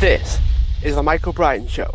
This is the Michael Brighton Show.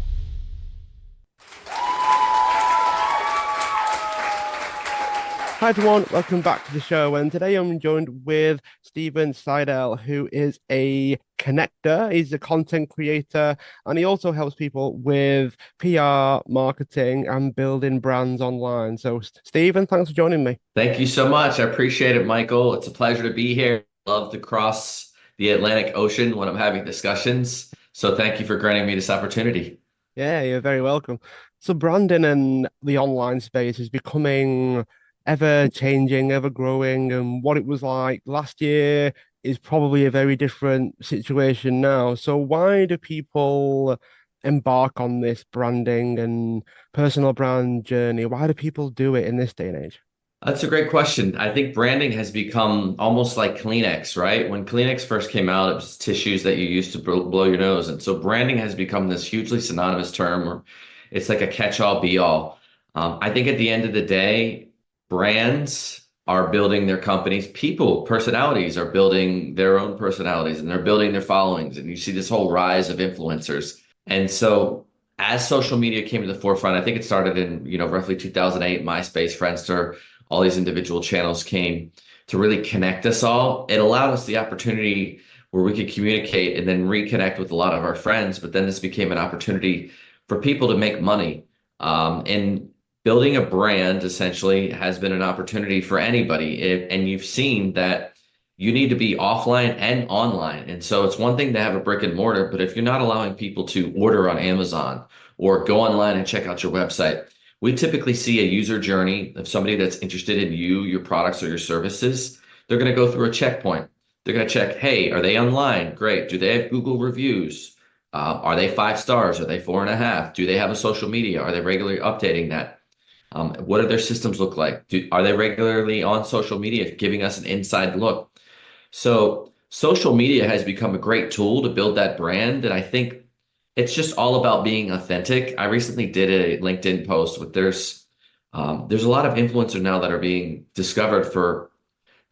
Hi everyone, welcome back to the show. And today I'm joined with SIGH-DELL, who is a connector. He's a content creator, and he also helps people with PR, marketing, and building brands online. So, Stephen, thanks for joining me. Thank you so much. I appreciate it, Michael. It's a pleasure to be here. Love to cross the Atlantic Ocean when I'm having discussions. So thank you for granting me this opportunity. Yeah, you're very welcome. So, branding and the online space is becoming ever changing, ever growing, and what it was like last year is probably a very different situation now. So, why do people embark on this branding and personal brand journey? Why do people do it in this day and age? That's a great question. I think branding has become almost like Kleenex, right? When Kleenex first came out, it was tissues that you used to blow your nose. And so branding has become this hugely synonymous term, or it's like a catch-all be-all. I think at the end of the day, brands are building their companies. People, personalities are building their own personalities and they're building their followings. And you see this whole rise of influencers. And so as social media came to the forefront, I think it started in, roughly 2008, MySpace, Friendster, all these individual channels came to really connect us all. It allowed us the opportunity where we could communicate and then reconnect with a lot of our friends. But then this became an opportunity for people to make money. And building a brand essentially has been an opportunity for anybody. And you've seen that you need to be offline and online. And so it's one thing to have a brick and mortar, but if you're not allowing people to order on Amazon or go online and check out your website, we typically see a user journey of somebody that's interested in you, your products, or your services. They're going to go through a checkpoint. They're going to check, hey, are they online? Great. Do they have Google reviews? Are they 5 stars? Are they 4.5? Do they have a social media? Are they regularly updating that? What do their systems look like? Are they regularly on social media, giving us an inside look? So social media has become a great tool to build that brand. And I think it's just all about being authentic. I recently did a LinkedIn post with there's a lot of influencers now that are being discovered for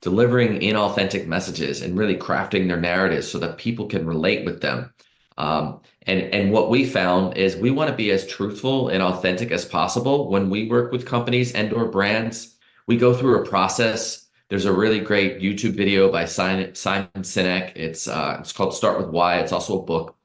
delivering inauthentic messages and really crafting their narratives so that people can relate with them. And what we found is we want to be as truthful and authentic as possible when we work with companies and or brands. We go through a process. There's a really great YouTube video by Simon Sinek. It's called Start With Why. It's also a book,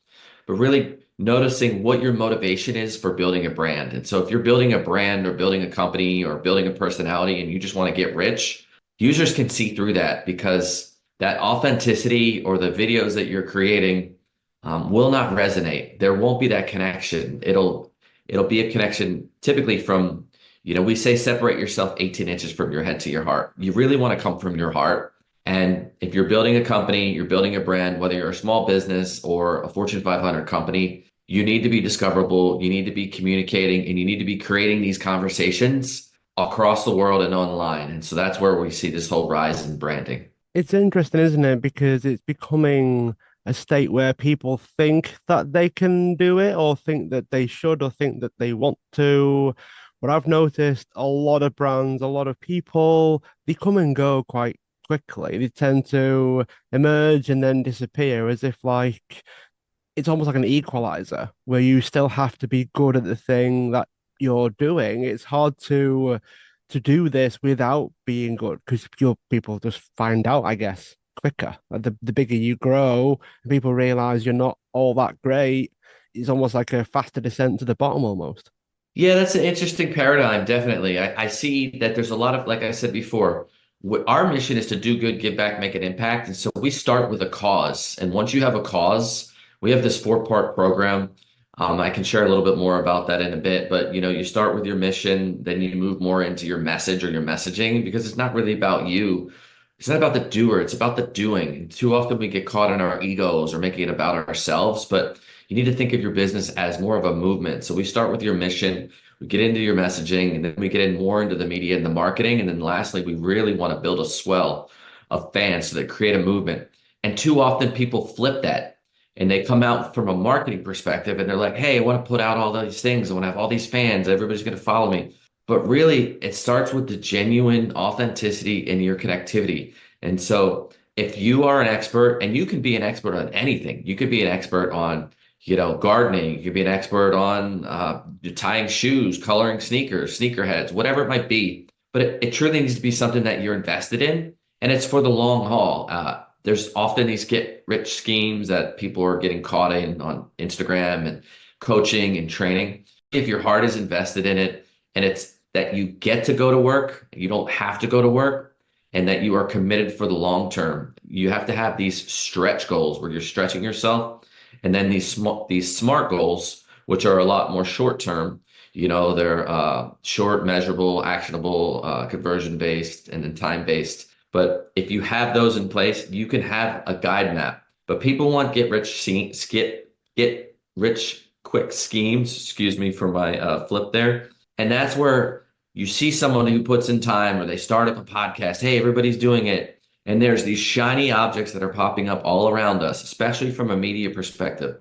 but really noticing what your motivation is for building a brand. And so if you're building a brand or building a company or building a personality and you just want to get rich, users can see through that because that authenticity or the videos that you're creating will not resonate. There won't be that connection. It'll be a connection typically from, we say separate yourself 18 inches from your head to your heart. You really want to come from your heart. And if you're building a company, you're building a brand, whether you're a small business or a Fortune 500 company, you need to be discoverable, you need to be communicating, and you need to be creating these conversations across the world and online. And so that's where we see this whole rise in branding. It's interesting, isn't it? Because it's becoming a state where people think that they can do it or think that they should or think that they want to. But I've noticed a lot of brands, a lot of people, they come and go quite quickly. They tend to emerge and then disappear as if like it's almost like an equalizer where you still have to be good at the thing that you're doing. It's hard to do this without being good because people just find out, I guess, quicker. Like the bigger you grow, people realize you're not all that great. It's almost like a faster descent to the bottom almost. Yeah, that's an interesting paradigm, definitely. I see that there's a lot of, like I said before, our mission is to do good, give back, make an impact. And so we start with a cause. And once you have a cause, we have this 4-part program. I can share a little bit more about that in a bit, but you start with your mission, then you move more into your message or your messaging because it's not really about you. It's not about the doer, it's about the doing. And too often we get caught in our egos or making it about ourselves, but you need to think of your business as more of a movement. So we start with your mission, we get into your messaging, and then we get in more into the media and the marketing. And then lastly, we really want to build a swell of fans so that create a movement. And too often people flip that and they come out from a marketing perspective and they're like, hey, I want to put out all these things. I want to have all these fans. Everybody's going to follow me. But really, it starts with the genuine authenticity in your connectivity. And so if you are an expert, and you can be an expert on anything, you could be an expert on gardening. You could be an expert on tying shoes, coloring sneakers, sneakerheads, whatever it might be. But it truly needs to be something that you're invested in, and it's for the long haul. There's often these get rich schemes that people are getting caught in on Instagram and coaching and training. If your heart is invested in it and it's that you get to go to work, you don't have to go to work, and that you are committed for the long term, you have to have these stretch goals where you're stretching yourself, and then these smart goals, which are a lot more short term. They're short, measurable, actionable, conversion based, and then time based. But if you have those in place, you can have a guide map. But people want get rich quick schemes. Excuse me for my flip there. And that's where you see someone who puts in time, or they start up a podcast. Hey, everybody's doing it. And there's these shiny objects that are popping up all around us, especially from a media perspective.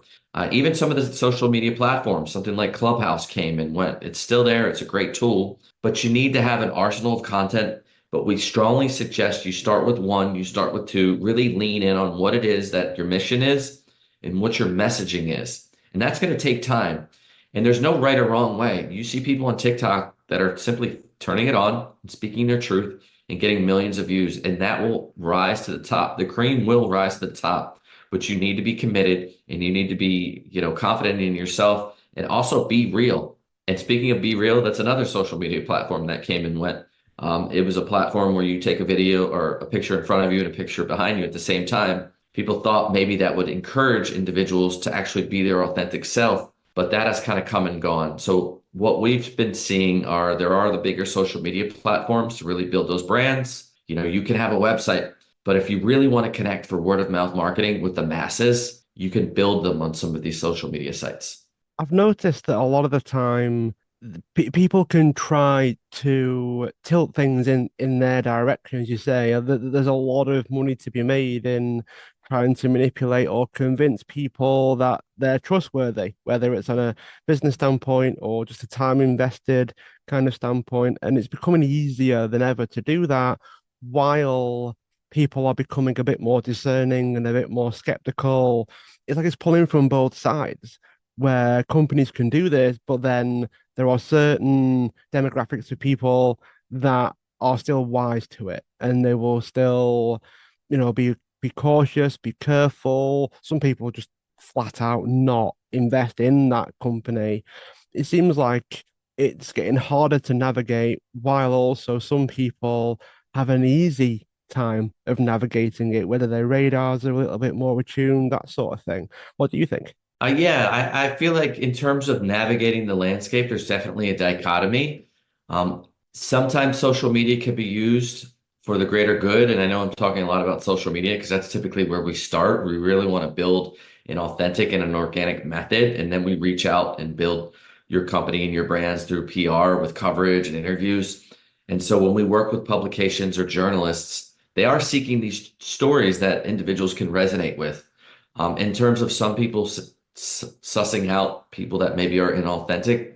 Even some of the social media platforms, something like Clubhouse came and went. It's still there. It's a great tool, but you need to have an arsenal of content. But we strongly suggest you start with one, you start with two, really lean in on what it is that your mission is and what your messaging is. And that's going to take time. And there's no right or wrong way. You see people on TikTok that are simply turning it on and speaking their truth and getting millions of views, and that will rise to the top. The cream will rise to the top, but you need to be committed, and you need to be, confident in yourself, and also be real. And speaking of be real, that's another social media platform that came and went. It was a platform where you take a video or a picture in front of you and a picture behind you at the same time. People thought maybe that would encourage individuals to actually be their authentic self, but that has kind of come and gone. So what we've been seeing there are the bigger social media platforms to really build those brands. You can have a website, but if you really want to connect for word of mouth marketing with the masses, you can build them on some of these social media sites. I've noticed that a lot of the time, people can try to tilt things in their direction, as you say. There's a lot of money to be made in trying to manipulate or convince people that they're trustworthy, whether it's on a business standpoint or just a time invested kind of standpoint. And it's becoming easier than ever to do that while people are becoming a bit more discerning and a bit more skeptical. It's like it's pulling from both sides, where companies can do this, but then there are certain demographics of people that are still wise to it, and they will still, be cautious, be careful. Some people just flat out not invest in that company. It seems like it's getting harder to navigate, while also some people have an easy time of navigating it, whether their radars are a little bit more attuned, that sort of thing. What do you think? Yeah, I feel like in terms of navigating the landscape, there's definitely a dichotomy. Sometimes social media can be used for the greater good. And I know I'm talking a lot about social media because that's typically where we start. We really want to build an authentic and an organic method. And then we reach out and build your company and your brands through PR with coverage and interviews. And so when we work with publications or journalists, they are seeking these stories that individuals can resonate with. In terms of some people sussing out people that maybe are inauthentic.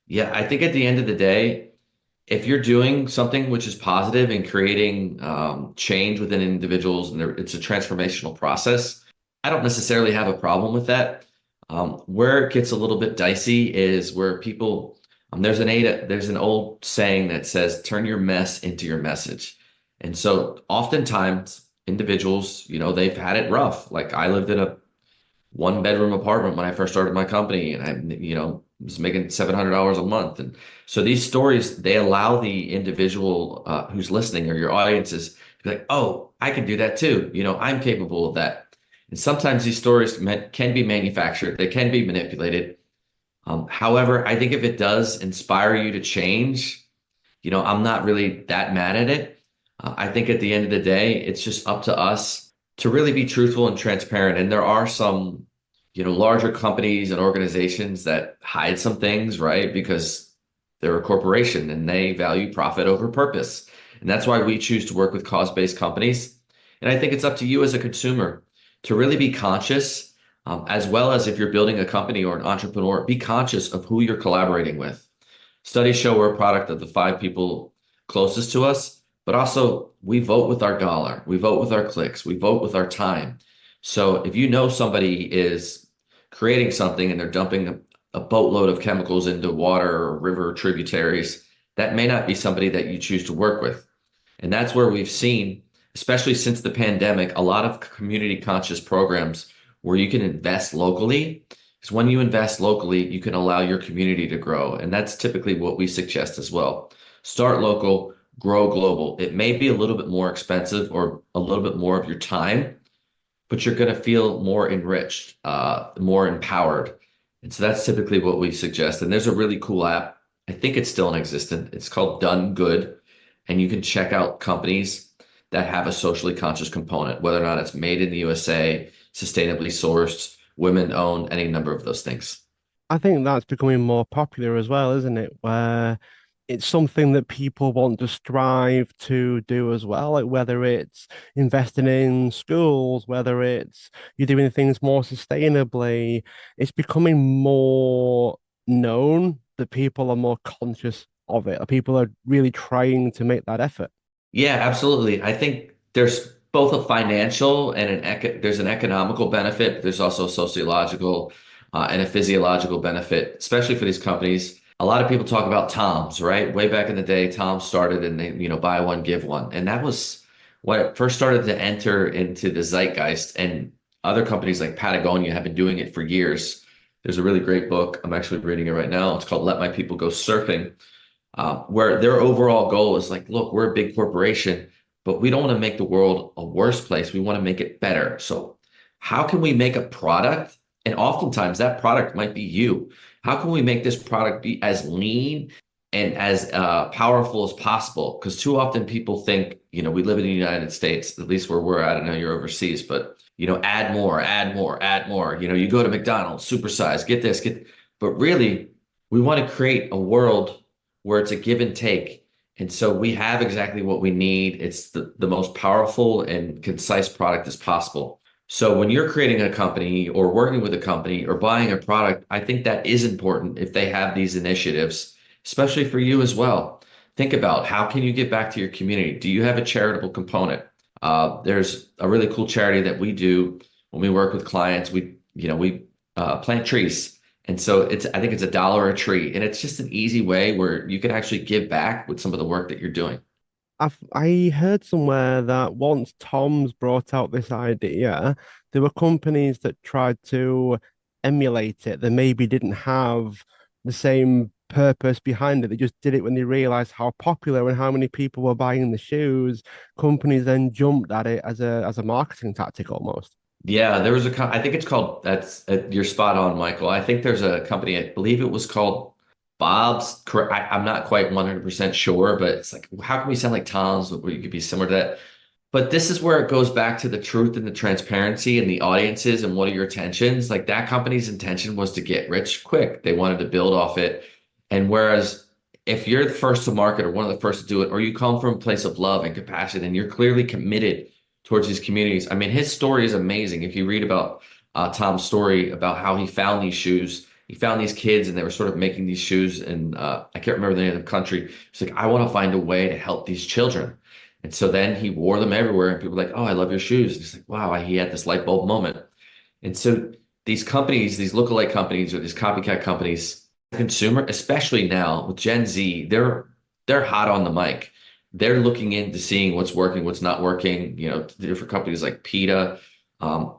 Yeah, I think at the end of the day, if you're doing something which is positive and creating change within individuals, and it's a transformational process, I don't necessarily have a problem with that. Where it gets a little bit dicey is where people, there's an old saying that says, turn your mess into your message. And so oftentimes individuals, they've had it rough. Like I lived in a one bedroom apartment when I first started my company, and I was making $700 a month. And so these stories, they allow the individual who's listening or your audiences to be like, oh, I can do that too. I'm capable of that. And sometimes these stories can be manufactured. They can be manipulated. However, I think if it does inspire you to change, I'm not really that mad at it. I think at the end of the day, it's just up to us to really be truthful and transparent. And there are some, larger companies and organizations that hide some things, right? Because they're a corporation and they value profit over purpose. And that's why we choose to work with cause-based companies. And I think it's up to you as a consumer to really be conscious, as well as if you're building a company or an entrepreneur, be conscious of who you're collaborating with. Studies show we're a product of the 5 people closest to us, but also we vote with our dollar, we vote with our clicks, we vote with our time. So if somebody is creating something and they're dumping a boatload of chemicals into water or river tributaries, that may not be somebody that you choose to work with. And that's where we've seen, especially since the pandemic, a lot of community conscious programs where you can invest locally. Because when you invest locally, you can allow your community to grow. And that's typically what we suggest as well. Start local, grow global. It may be a little bit more expensive or a little bit more of your time, but you're going to feel more enriched, more empowered. And so that's typically what we suggest. And there's a really cool app. I think it's still in existence. It's called Done Good. And you can check out companies that have a socially conscious component, whether or not it's made in the USA, sustainably sourced, women owned, any number of those things. I think that's becoming more popular as well, isn't it? Where it's something that people want to strive to do as well, like whether it's investing in schools, whether it's you're doing things more sustainably, it's becoming more known that people are more conscious of it. People are really trying to make that effort. Yeah, absolutely. I think there's both a financial and there's an economical benefit. There's also a sociological and a physiological benefit, especially for these companies. A lot of people talk about Toms, right? Way back in the day, Tom started and they, buy one, give one. And that was what it first started to enter into the zeitgeist. And other companies like Patagonia have been doing it for years. There's a really great book. I'm actually reading it right now. It's called Let My People Go Surfing, where their overall goal is like, look, we're a big corporation, but we don't want to make the world a worse place. We want to make it better. So how can we make a product? And oftentimes that product might be you. How can we make this product be as lean and as powerful as possible? Because too often people think, we live in the United States, at least where we're at. I know you're overseas, but add more, add more, add more. You go to McDonald's, supersize, get this, but really, we want to create a world where it's a give and take. And so we have exactly what we need. It's the most powerful and concise product as possible. So when you're creating a company or working with a company or buying a product, I think that is important if they have these initiatives, especially for you as well. Think about how can you give back to your community? Do you have a charitable component? There's a really cool charity that we do when we work with clients. We plant trees. And so I think it's $1 a tree. And it's just an easy way where you can actually give back with some of the work that you're doing. I heard somewhere that once Tom's brought out this idea, there were companies that tried to emulate it that maybe didn't have the same purpose behind it. They just did it when they realized how popular and how many people were buying the shoes. Companies then jumped at it as a marketing tactic almost. Yeah, there was I think it's called, you're spot on, Michael. I think there's a company, I believe it was called Bob's. I'm not quite 100% sure, but it's like, how can we sound like Tom's where you could be similar to that? But this is where it goes back to the truth and the transparency and the audiences and what are your intentions. Like that company's intention was to get rich quick. They wanted to build off it. And whereas if you're the first to market or one of the first to do it, or you come from a place of love and compassion and you're clearly committed towards these communities. I mean, his story is amazing. If you read about Tom's story about how he found these shoes, he found these kids and they were sort of making these shoes. And I can't remember the name of the country. He's like, I want to find a way to help these children. And so then he wore them everywhere and people were like, oh, I love your shoes. And he's like, wow, he had this light bulb moment. And so these companies, these lookalike companies or these copycat companies, consumer, especially now with Gen Z, they're hot on the mic. They're looking into seeing what's working, what's not working, different companies like PETA.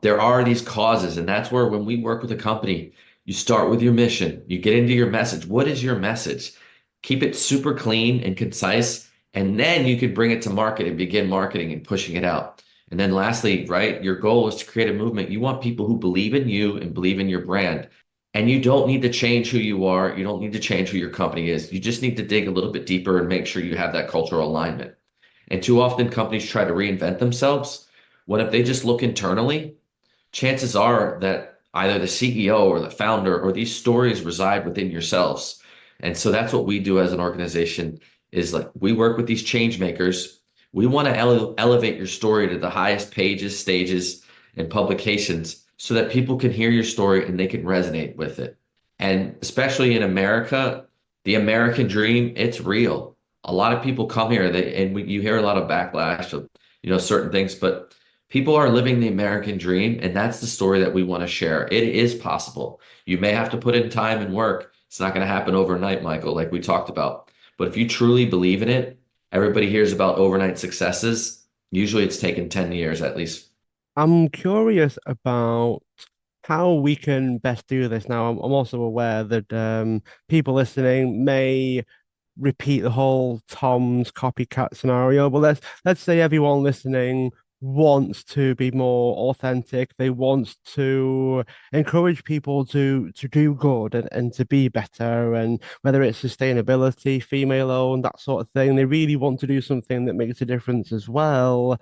There are these causes, and that's where when we work with a company, you start with your mission, you get into your message. What is your message? Keep it super clean and concise, and then you could bring it to market and begin marketing and pushing it out. And then lastly, right, your goal is to create a movement. You want people who believe in you and believe in your brand. And you don't need to change who you are. You don't need to change who your company is. You just need to dig a little bit deeper and make sure you have that cultural alignment. And too often companies try to reinvent themselves. When if they just look internally, chances are that either the CEO or the founder or these stories reside within yourselves. And so that's what we do as an organization is like we work with these change makers. We want to elevate your story to the highest pages, stages, and publications so that people can hear your story and they can resonate with it. And especially in America, the American dream, it's real. A lot of people come here, you hear a lot of backlash of, certain things, but People are living the American dream, and that's the story that we want to share. It is possible. You may have to put in time and work. It's not going to happen overnight, Michael, like we talked about. But if you truly believe in it, everybody hears about overnight successes. Usually it's taken 10 years at least. I'm curious about how we can best do this now. I'm also aware that people listening may repeat the whole Tom's copycat scenario, but let's say everyone listening wants to be more authentic. They want to encourage people to do good and to be better, and whether it's sustainability, female owned, that sort of thing. They really want to do something that makes a difference as well.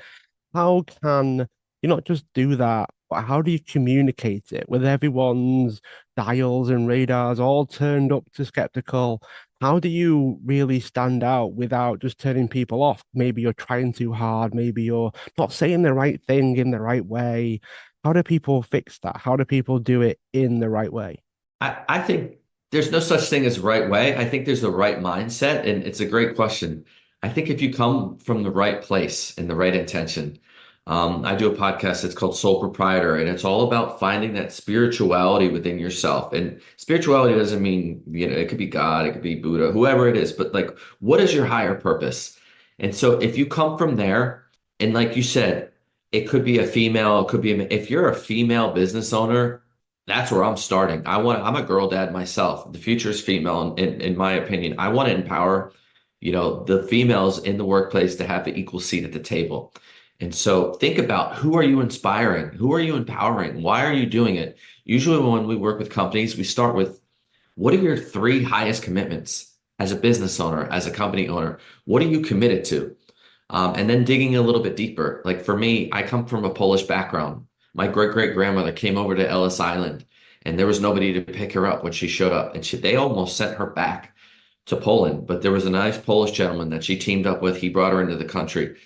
How can you not just do that, but how do you communicate it with everyone's dials and radars all turned up to skeptical? How do you really stand out without just turning people off? Maybe you're trying too hard, maybe you're not saying the right thing in the right way. How do people fix that? How do people do it in the right way? I think there's no such thing as right way. I think there's the right mindset, and it's a great question. I think if you come from the right place and the right intention, I do a podcast. It's called Soul Proprietor, and it's all about finding that spirituality within yourself. And spirituality doesn't mean, it could be God, it could be Buddha, whoever it is, but like, what is your higher purpose? And so if you come from there, and like you said, it could be a female, it could be if you're a female business owner, that's where I'm starting. I'm a girl dad myself. The future is female, in my opinion. I want to empower, the females in the workplace to have the equal seat at the table. And so think about, who are you inspiring? Who are you empowering? Why are you doing it? Usually when we work with companies, we start with, what are your three highest commitments as a business owner, as a company owner? What are you committed to? And then digging a little bit deeper. Like for me, I come from a Polish background. My great great grandmother came over to Ellis Island, and there was nobody to pick her up when she showed up, and they almost sent her back to Poland. But there was a nice Polish gentleman that she teamed up with. He brought her into the country.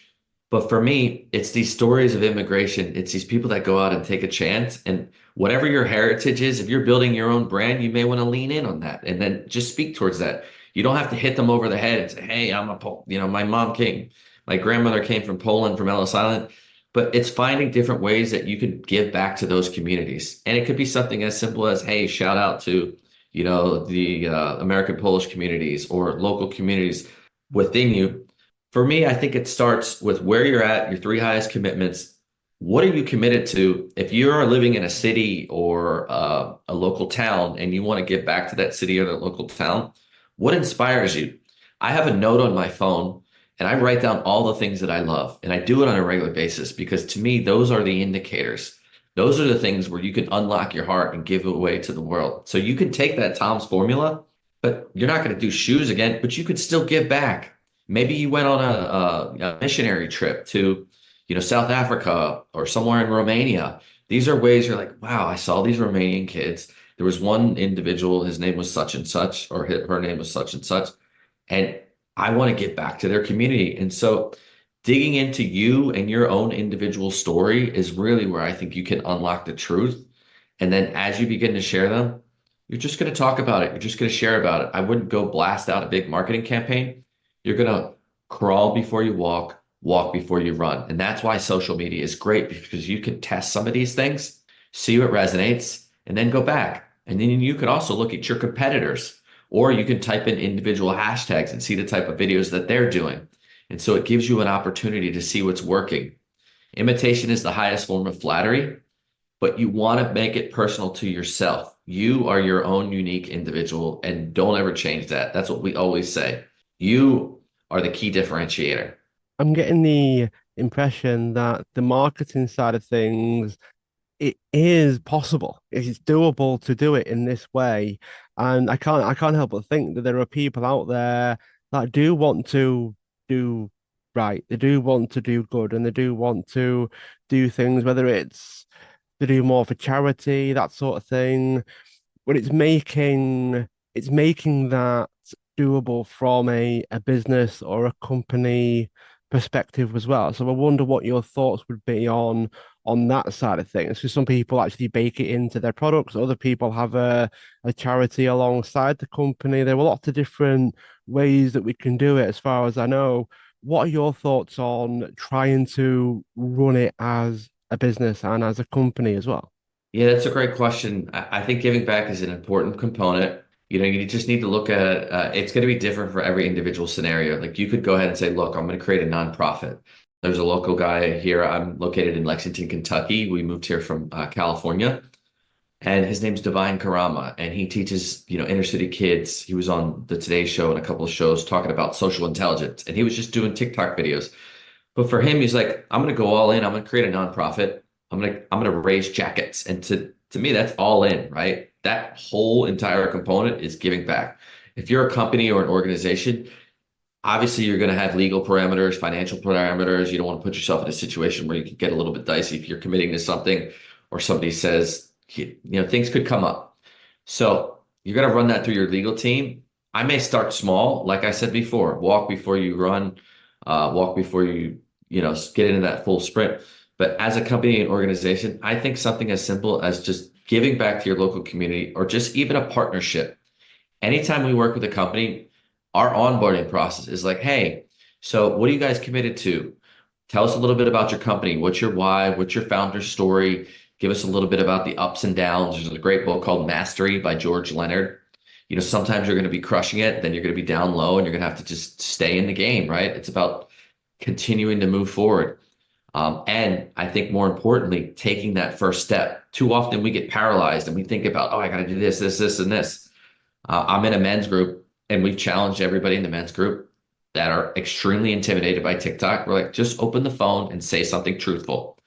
But for me, it's these stories of immigration. It's these people that go out and take a chance. And whatever your heritage is, if you're building your own brand, you may want to lean in on that and then just speak towards that. You don't have to hit them over the head and say, hey, my mom came, my grandmother came from Poland, from Ellis Island. But it's finding different ways that you can give back to those communities. And it could be something as simple as, hey, shout out to, the American Polish communities or local communities within you. For me, I think it starts with where you're at, your three highest commitments. What are you committed to? If you are living in a city or a local town and you want to give back to that city or that local town, what inspires you? I have a note on my phone and I write down all the things that I love. And I do it on a regular basis because to me, those are the indicators. Those are the things where you can unlock your heart and give it away to the world. So you can take that Tom's formula, but you're not going to do shoes again, but you could still give back. Maybe you went on a missionary trip to, South Africa or somewhere in Romania. These are ways you're like, wow, I saw these Romanian kids. There was one individual, his name was such and such, or her name was such and such. And I want to get back to their community. And so digging into you and your own individual story is really where I think you can unlock the truth. And then as you begin to share them, you're just going to talk about it. You're just going to share about it. I wouldn't go blast out a big marketing campaign. You're going to crawl before you walk, walk before you run. And that's why social media is great, because you can test some of these things, see what resonates, and then go back. And then you could also look at your competitors, or you can type in individual hashtags and see the type of videos that they're doing. And so it gives you an opportunity to see what's working. Imitation is the highest form of flattery, but you want to make it personal to yourself. You are your own unique individual, and don't ever change that. That's what we always say. You are the key differentiator. I'm getting the impression that the marketing side of things, it is possible. It's doable to do it in this way. And I can't help but think that there are people out there that do want to do right. They do want to do good, and they do want to do things, whether it's to do more for charity, that sort of thing. But it's making that doable from a business or a company perspective as well. So I wonder what your thoughts would be on that side of things. Because some people actually bake it into their products, other people have a charity alongside the company. There are lots of different ways that we can do it, as far as I know. What are your thoughts on trying to run it as a business and as a company as well? Yeah, that's a great question. I think giving back is an important component. You just need to look at it's going to be different for every individual scenario. Like you could go ahead and say, look, I'm going to create a nonprofit. There's a local guy here. I'm located in Lexington, Kentucky. We moved here from California, and his name's Divine Karama, and he teaches, inner city kids. He was on the Today Show and a couple of shows talking about social intelligence, and he was just doing TikTok videos. But for him, he's like, I'm gonna go all in. I'm gonna create a nonprofit. I'm gonna raise jackets. And to me, that's all in, right? That whole entire component is giving back. If you're a company or an organization, obviously you're gonna have legal parameters, financial parameters. You don't want to put yourself in a situation where you can get a little bit dicey if you're committing to something or somebody says, things could come up. So you're gonna run that through your legal team. I may start small, like I said before, walk before you run, walk before you get into that full sprint. But as a company and organization, I think something as simple as just giving back to your local community or just even a partnership. Anytime we work with a company, our onboarding process is like, hey, so what are you guys committed to? Tell us a little bit about your company. What's your why? What's your founder story? Give us a little bit about the ups and downs. There's a great book called Mastery by George Leonard. Sometimes you're going to be crushing it, then you're going to be down low and you're going to have to just stay in the game, right? It's about continuing to move forward. And I think more importantly, taking that first step. Too often we get paralyzed and we think about, oh, I got to do this, this, this, and this. I'm in a men's group and we've challenged everybody in the men's group that are extremely intimidated by TikTok. We're like, just open the phone and say something truthful.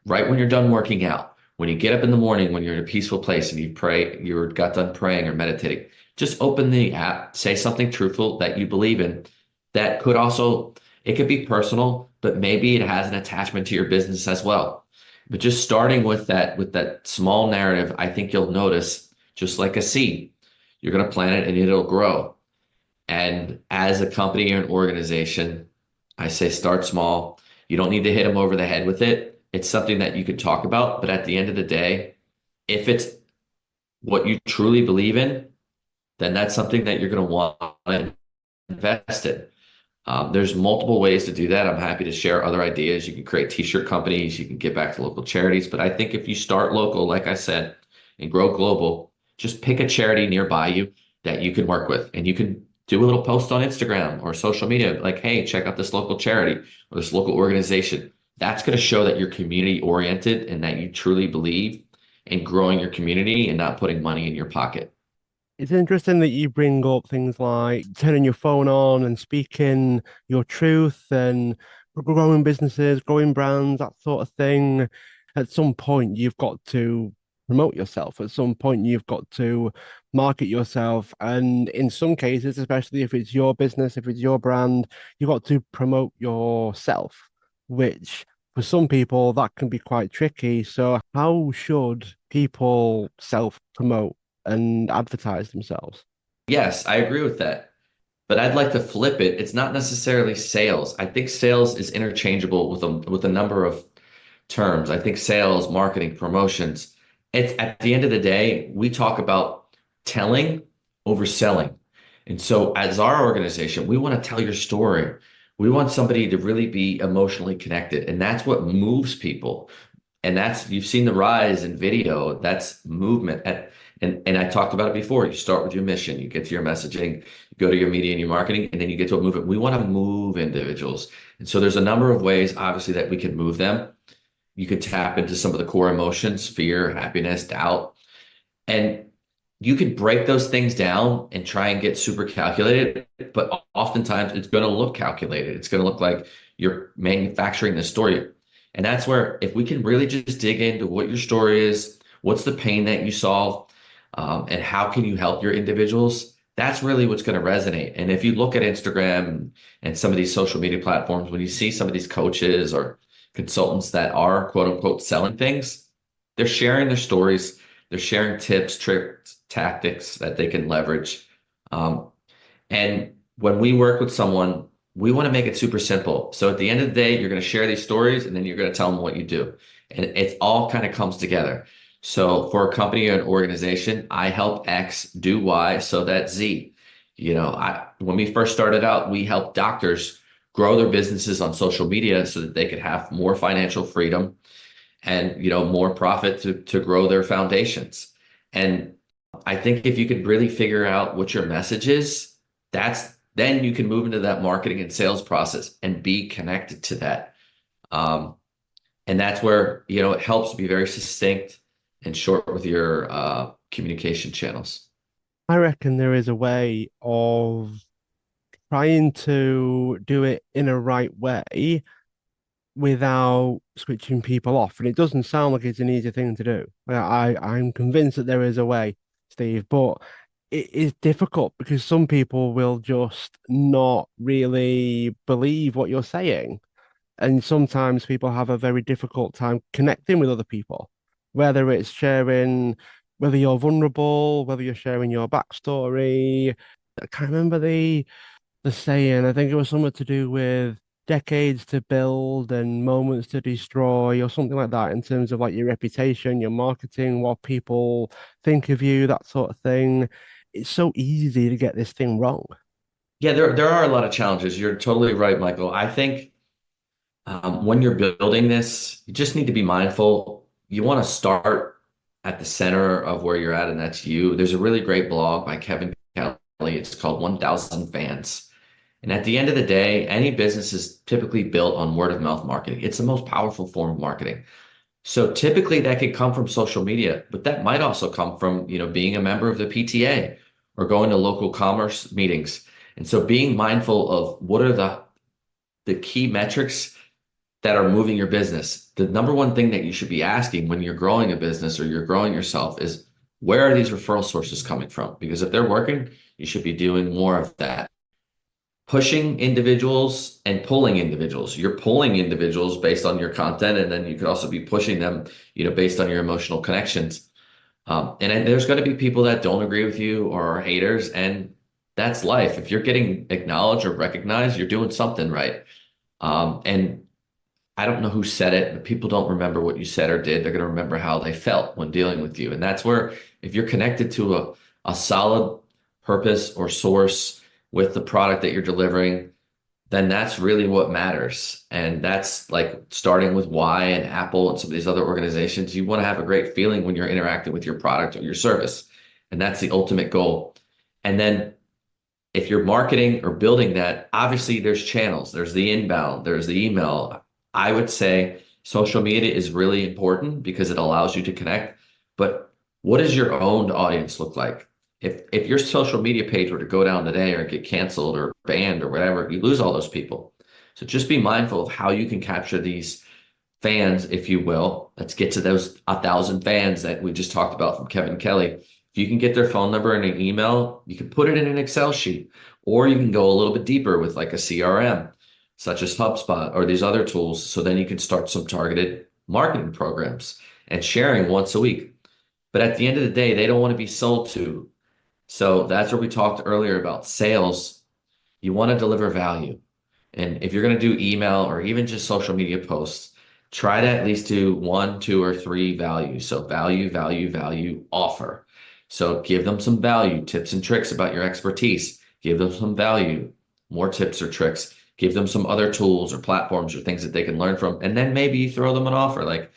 Right when you're done working out, when you get up in the morning, when you're in a peaceful place and you got done praying or meditating, just open the app, say something truthful that you believe in. That could also, it could be personal, but maybe it has an attachment to your business as well. But just starting with that small narrative, I think you'll notice, just like a seed, you're going to plant it and it'll grow. And as a company or an organization, I say start small. You don't need to hit them over the head with it. It's something that you could talk about, but at the end of the day, if it's what you truly believe in, then that's something that you're going to want to invest in. There's multiple ways to do that. I'm happy to share other ideas. You can create t-shirt companies, you can give back to local charities. But I think if you start local, like I said, and grow global, just pick a charity nearby you that you can work with. And you can do a little post on Instagram or social media, like, hey, check out this local charity or this local organization. That's going to show that you're community oriented and that you truly believe in growing your community and not putting money in your pocket. It's interesting that you bring up things like turning your phone on and speaking your truth and growing businesses, growing brands, that sort of thing. At some point, you've got to promote yourself. At some point, you've got to market yourself. And in some cases, especially if it's your business, if it's your brand, you've got to promote yourself, which for some people, that can be quite tricky. So, how should people self promote and advertise themselves? Yes, I agree with that. But I'd like to flip it. It's not necessarily sales. I think sales is interchangeable with a number of terms. I think sales, marketing, promotions. It's at the end of the day, we talk about telling over selling. And so as our organization, we want to tell your story. We want somebody to really be emotionally connected. And that's what moves people. And that's, you've seen the rise in video, that's movement. And I talked about it before. You start with your mission, you get to your messaging, you go to your media and your marketing, and then you get to a movement. We want to move individuals. And so there's a number of ways, obviously, that we can move them. You could tap into some of the core emotions, fear, happiness, doubt. And you could break those things down and try and get super calculated, but oftentimes it's going to look calculated. It's going to look like you're manufacturing the story. And that's where, if we can really just dig into what your story is, what's the pain that you solve, and how can you help your individuals, that's really what's going to resonate. And if you look at Instagram and some of these social media platforms, when you see some of these coaches or consultants that are quote unquote selling things, they're sharing their stories, they're sharing tips, tricks, tactics that they can leverage. And when we work with someone, we want to make it super simple. So at the end of the day, you're going to share these stories and then you're going to tell them what you do. And it all kind of comes together. So for a company or an organization, I help X do Y so that Z. When we first started out, we helped doctors grow their businesses on social media so that they could have more financial freedom and more profit to grow their foundations. And I think if you could really figure out what your message is, that's then you can move into that marketing and sales process and be connected to that. Um, and that's where it helps be very succinct and short with your communication channels. I reckon there is a way of trying to do it in a right way without switching people off. And it doesn't sound like it's an easy thing to do. I'm convinced that there is a way, Steve, but it is difficult because some people will just not really believe what you're saying. And sometimes people have a very difficult time connecting with other people, whether it's sharing, whether you're vulnerable, whether you're sharing your backstory. I can't remember the saying. I think it was something to do with decades to build and moments to destroy, or something like that, in terms of like your reputation, your marketing, what people think of you, that sort of thing. It's so easy to get this thing wrong. Yeah, there are a lot of challenges. You're totally right, Michael. I think when you're building this, you just need to be mindful. You want to start at the center of where you're at, and that's you. There's a really great blog by Kevin Kelly. It's called 1000 Fans. And at the end of the day, any business is typically built on word of mouth marketing. It's the most powerful form of marketing. So typically that could come from social media, but that might also come from, being a member of the PTA or going to local commerce meetings. And so being mindful of what are the key metrics that are moving your business. The number one thing that you should be asking when you're growing a business or you're growing yourself is where are these referral sources coming from? Because if they're working, you should be doing more of that. Pushing individuals and pulling individuals. You're pulling individuals based on your content, and then you could also be pushing them, based on your emotional connections. And there's going to be people that don't agree with you or are haters, and that's life. If you're getting acknowledged or recognized, you're doing something right. And I don't know who said it, but people don't remember what you said or did. They're going to remember how they felt when dealing with you. And that's where, if you're connected to a solid purpose or source with the product that you're delivering, then that's really what matters. And that's like starting with Y and Apple and some of these other organizations. You want to have a great feeling when you're interacting with your product or your service. And that's the ultimate goal. And then if you're marketing or building that, obviously there's channels, there's the inbound, there's the email. I would say social media is really important because it allows you to connect. But what does your owned audience look like? If your social media page were to go down today or get canceled or banned or whatever, you lose all those people. So just be mindful of how you can capture these fans, if you will. Let's get to those 1,000 fans that we just talked about from Kevin Kelly. If you can get their phone number and an email, you can put it in an Excel sheet, or you can go a little bit deeper with like a CRM, such as HubSpot or these other tools. So then you can start some targeted marketing programs and sharing once a week. But at the end of the day, they don't want to be sold to. So that's where we talked earlier about sales. You want to deliver value. And if you're going to do email or even just social media posts, try to at least do one, two, or three values. So value, value, value, offer. So give them some value, tips and tricks about your expertise. Give them some value, more tips or tricks. Give them some other tools or platforms or things that they can learn from. And then maybe you throw them an offer like,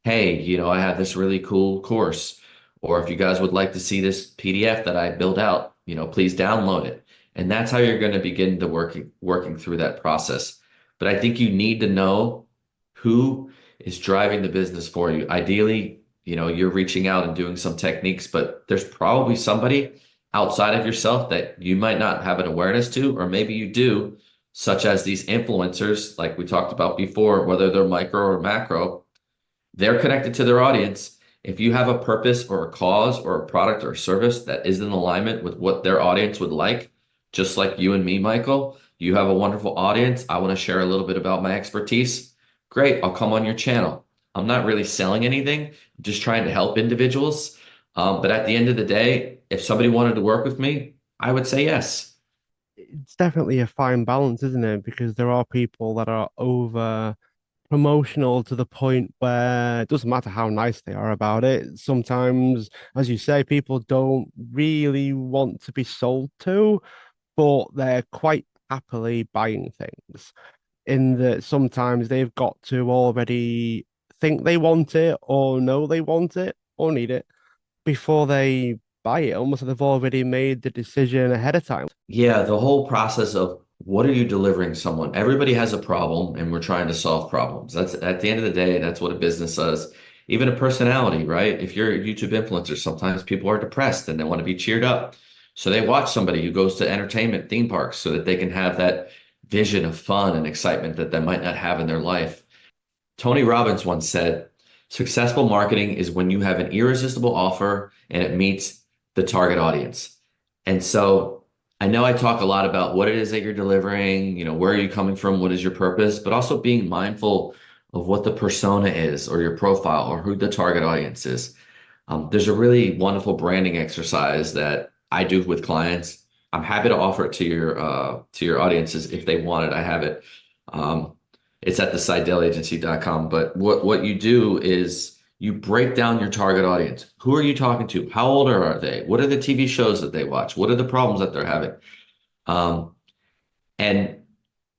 hey, I have this really cool course. Or if you guys would like to see this PDF that I built out, please download it. And that's how you're going to begin to working through that process. But I think you need to know who is driving the business for you. Ideally, you're reaching out and doing some techniques, but there's probably somebody outside of yourself that you might not have an awareness to, or maybe you do, such as these influencers, like we talked about before, whether they're micro or macro, they're connected to their audience. If you have a purpose or a cause or a product or a service that is in alignment with what their audience would like, just like you and me, Michael, you have a wonderful audience. I want to share a little bit about my expertise. Great, I'll come on your channel. I'm not really selling anything, I'm just trying to help individuals. But at the end of the day, if somebody wanted to work with me, I would say yes. It's definitely a fine balance, isn't it? Because there are people that are over promotional to the point where it doesn't matter how nice they are about it. Sometimes, as you say, people don't really want to be sold to, but they're quite happily buying things. In that sometimes they've got to already think they want it or know they want it or need it before they buy it, almost like they've already made the decision ahead of time. Yeah, the whole process of what are you delivering someone? Everybody has a problem and we're trying to solve problems. That's at the end of the day, that's what a business does. Even a personality, right? If you're a YouTube influencer, sometimes people are depressed and they want to be cheered up. So they watch somebody who goes to entertainment theme parks so that they can have that vision of fun and excitement that they might not have in their life. Tony Robbins once said, successful marketing is when you have an irresistible offer and it meets the target audience. And so I know I talk a lot about what it is that you're delivering, where are you coming from, what is your purpose, but also being mindful of what the persona is or your profile or who the target audience is. There's a really wonderful branding exercise that I do with clients. I'm happy to offer it to your audiences if they want it. I have it. Um, it's at the SIGH-DELL But what you do is you break down your target audience. Who are you talking to? How old are they? What are the TV shows that they watch? What are the problems that they're having? Um, and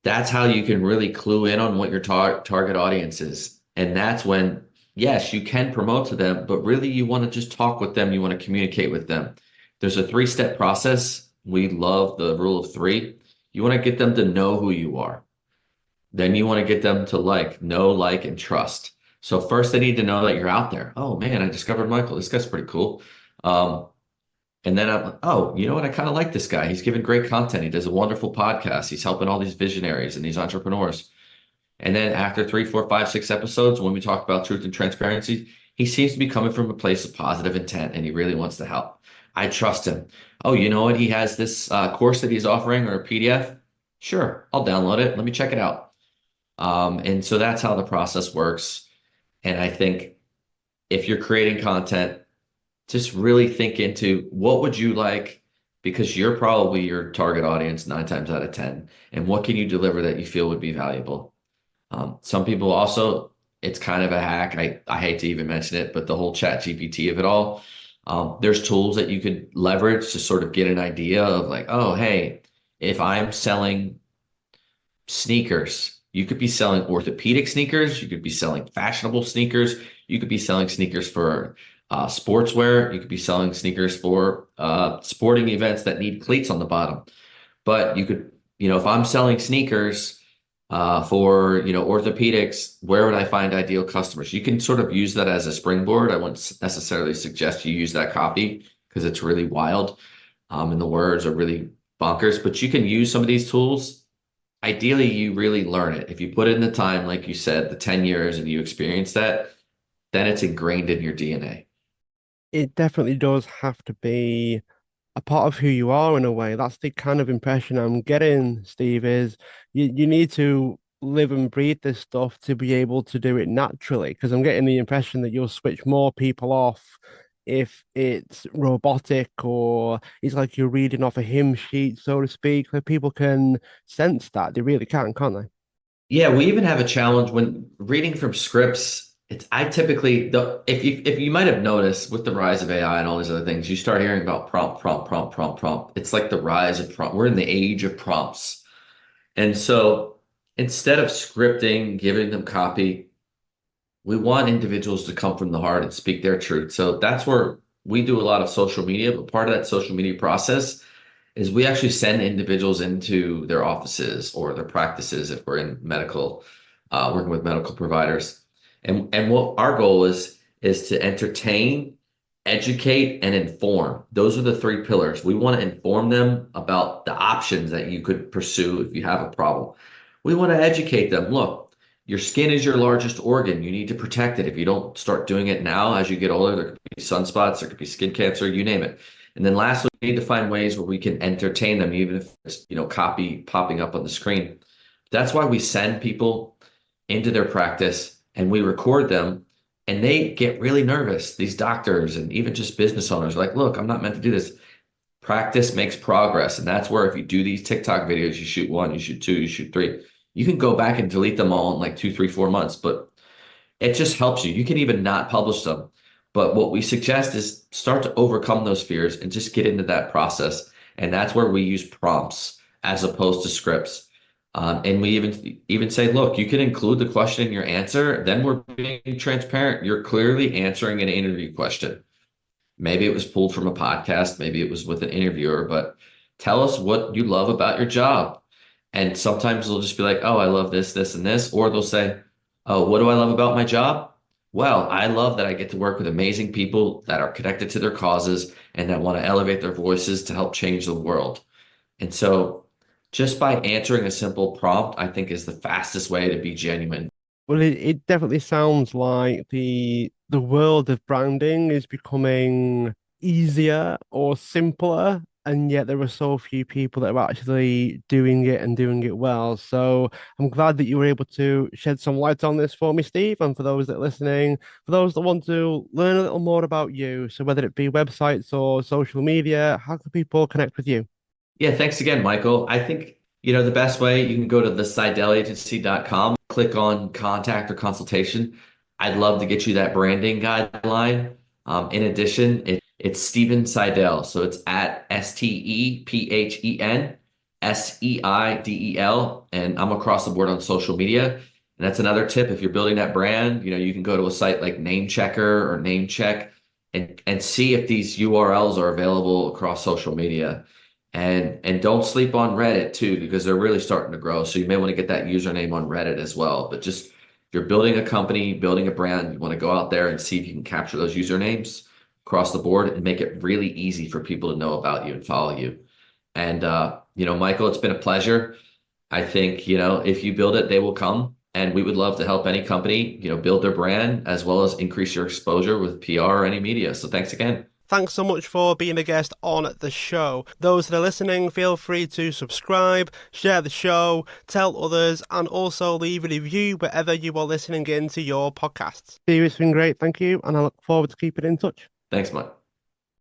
that's how you can really clue in on what your target audience is. And that's when, yes, you can promote to them, but really you want to just talk with them. You want to communicate with them. There's a three-step process. We love the rule of three. You want to get them to know who you are. Then you want to get them to know, like, and trust. So first they need to know that you're out there. Oh man, I discovered Michael. This guy's pretty cool. Um, and then I'm like, oh, you know what? I kind of like this guy. He's giving great content. He does a wonderful podcast. He's helping all these visionaries and these entrepreneurs. And then after 3, 4, 5, 6 episodes, when we talk about truth and transparency, he seems to be coming from a place of positive intent and he really wants to help. I trust him. Oh, you know what? He has this course that he's offering or a PDF. Sure, I'll download it. Let me check it out. And so that's how the process works. And I think if you're creating content, just really think into what would you like, because you're probably your target audience 9 times out of 10. And what can you deliver that you feel would be valuable? Some people also, it's kind of a hack. I hate to even mention it, but the whole chat GPT of it all, there's tools that you could leverage to sort of get an idea of oh, hey, if I'm selling sneakers, you could be selling orthopedic sneakers, you could be selling fashionable sneakers, you could be selling sneakers for sportswear, you could be selling sneakers for sporting events that need cleats on the bottom. But you could, if I'm selling sneakers for, orthopedics, where would I find ideal customers? You can sort of use that as a springboard. I wouldn't necessarily suggest you use that copy because it's really wild and the words are really bonkers, but you can use some of these tools. Ideally, you really learn it. If you put in the time, like you said, the 10 years and you experience that, then it's ingrained in your DNA. It definitely does have to be a part of who you are in a way. That's the kind of impression I'm getting, Steve, is you need to live and breathe this stuff to be able to do it naturally. Because I'm getting the impression that you'll switch more people off if it's robotic or it's like you're reading off a hymn sheet, so to speak, where people can sense that. They really can, can't they? Yeah, we even have a challenge when reading from scripts. I typically if you might have noticed with the rise of AI and all these other things, you start hearing about prompt, prompt, prompt, prompt, prompt. It's like the rise of prompt. We're in the age of prompts. And so instead of scripting, giving them copy, we want individuals to come from the heart and speak their truth. So that's where we do a lot of social media, but part of that social media process is we actually send individuals into their offices or their practices if we're in medical, working with medical providers. And what our goal is to entertain, educate, and inform. Those are the three pillars. We want to inform them about the options that you could pursue if you have a problem. We want to educate them. Look, your skin is your largest organ. You need to protect it. If you don't start doing it now, as you get older, there could be sunspots, there could be skin cancer, you name it. And then lastly, we need to find ways where we can entertain them, even if it's, copy popping up on the screen. That's why we send people into their practice and we record them and they get really nervous. These doctors and even just business owners are like, look, I'm not meant to do this. Practice makes progress. And that's where if you do these TikTok videos, you shoot one, you shoot two, you shoot three, you can go back and delete them all in like 2, 3, 4 months, but it just helps you. You can even not publish them. But what we suggest is start to overcome those fears and just get into that process. And that's where we use prompts as opposed to scripts. And we even say, look, you can include the question in your answer. Then we're being transparent. You're clearly answering an interview question. Maybe it was pulled from a podcast, maybe it was with an interviewer, but tell us what you love about your job. And sometimes they'll just be like, oh, I love this, this, and this. Or they'll say, oh, what do I love about my job? Well, I love that I get to work with amazing people that are connected to their causes and that want to elevate their voices to help change the world. And so just by answering a simple prompt, I think is the fastest way to be genuine. Well, it definitely sounds like the world of branding is becoming easier or simpler, and yet there are so few people that are actually doing it and doing it well. So I'm glad that you were able to shed some light on this for me, Steve, and for those that are listening, for those that want to learn a little more about you. So whether it be websites or social media, how can people connect with you? Yeah, thanks again, Michael. I think, the best way you can go to the SIGH-DELL click on contact or consultation. I'd love to get you that branding guideline. In addition, it's Steven Seidel. So it's at STEPHEN SEIDEL. And I'm across the board on social media. And that's another tip. If you're building that brand, you can go to a site like Namechecker or Namecheck and see if these URLs are available across social media. And don't sleep on Reddit too, because they're really starting to grow. So you may want to get that username on Reddit as well. But just if you're building a company, building a brand, you want to go out there and see if you can capture those usernames across the board and make it really easy for people to know about you and follow you. And Michael, it's been a pleasure. I think, if you build it, they will come. And we would love to help any company, build their brand as well as increase your exposure with PR or any media. So thanks again. Thanks so much for being a guest on the show. Those that are listening, feel free to subscribe, share the show, tell others, and also leave a review wherever you are listening into your podcasts. Steve, it's been great. Thank you. And I look forward to keeping in touch. Thanks, Mike.